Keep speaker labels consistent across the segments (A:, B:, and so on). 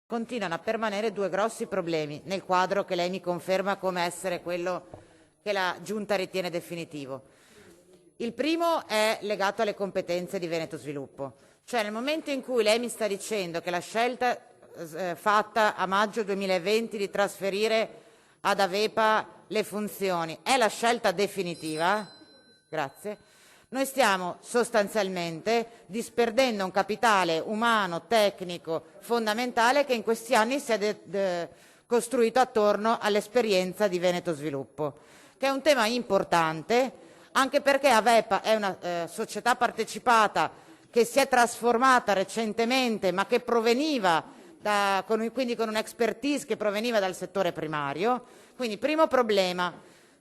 A: continuano a permanere due grossi problemi nel quadro che lei mi conferma come essere quello che la Giunta ritiene definitivo. Il primo è legato alle competenze di Veneto Sviluppo, cioè nel momento in cui lei mi sta dicendo che la scelta fatta a maggio 2020 di trasferire ad Avepa le funzioni è la scelta definitiva, grazie, noi stiamo sostanzialmente disperdendo un capitale umano, tecnico, fondamentale che in questi anni si è costruito attorno all'esperienza di Veneto Sviluppo, che è un tema importante anche perché Avepa è una società partecipata che si è trasformata recentemente ma che proveniva quindi con un'expertise che proveniva dal settore primario. Quindi primo problema,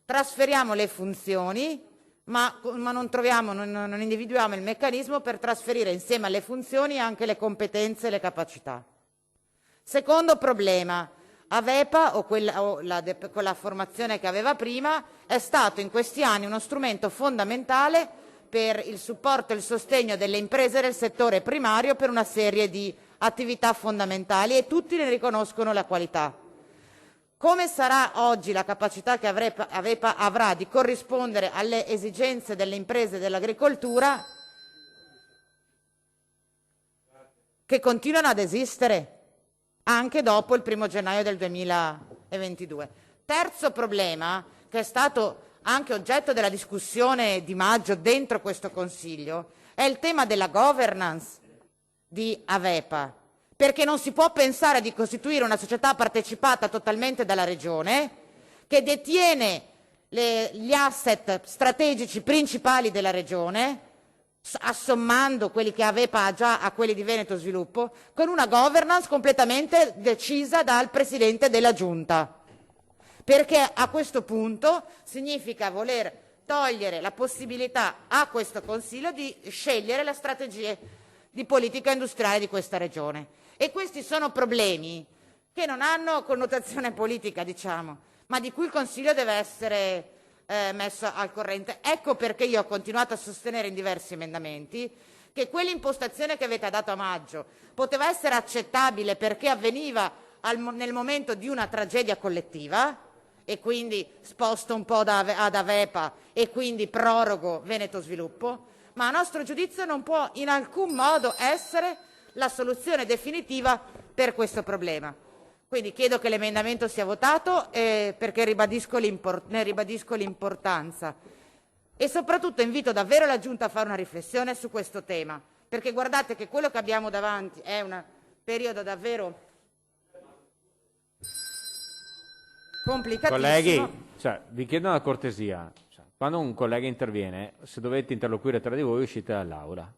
A: trasferiamo le funzioni ma non individuiamo il meccanismo per trasferire insieme alle funzioni anche le competenze e le capacità. Secondo problema, Avepa con la formazione che aveva prima è stato in questi anni uno strumento fondamentale per il supporto e il sostegno delle imprese del settore primario per una serie di attività fondamentali e tutti ne riconoscono la qualità. Come sarà oggi la capacità che Avepa avrà di corrispondere alle esigenze delle imprese dell'agricoltura che continuano ad esistere anche dopo il 1° gennaio del 2022? Terzo problema, che è stato anche oggetto della discussione di maggio dentro questo Consiglio, è il tema della governance di Avepa, perché non si può pensare di costituire una società partecipata totalmente dalla Regione, che detiene gli asset strategici principali della Regione, assommando quelli che Avepa ha già a quelli di Veneto Sviluppo, con una governance completamente decisa dal Presidente della Giunta. Perché a questo punto significa voler togliere la possibilità a questo Consiglio di scegliere le strategie di politica industriale di questa Regione. E questi sono problemi che non hanno connotazione politica, diciamo, ma di cui il Consiglio deve essere messo al corrente. Ecco perché io ho continuato a sostenere in diversi emendamenti che quell'impostazione che avete dato a maggio poteva essere accettabile perché avveniva nel momento di una tragedia collettiva e quindi sposto un po' ad Avepa e quindi prorogo Veneto Sviluppo, ma a nostro giudizio non può in alcun modo essere la soluzione definitiva per questo problema. Quindi chiedo che l'emendamento sia votato perché ne ribadisco l'importanza e soprattutto invito davvero la Giunta a fare una riflessione su questo tema, perché guardate che quello che abbiamo davanti è un periodo davvero complicatissimo.
B: Colleghi, vi chiedo una cortesia. Quando un collega interviene, se dovete interloquire tra di voi, uscite dall'aula.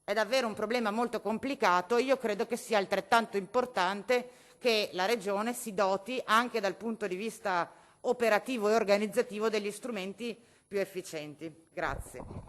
A: È davvero un problema molto complicato. Io credo che sia altrettanto importante che la Regione si doti anche dal punto di vista operativo e organizzativo degli strumenti più efficienti. Grazie.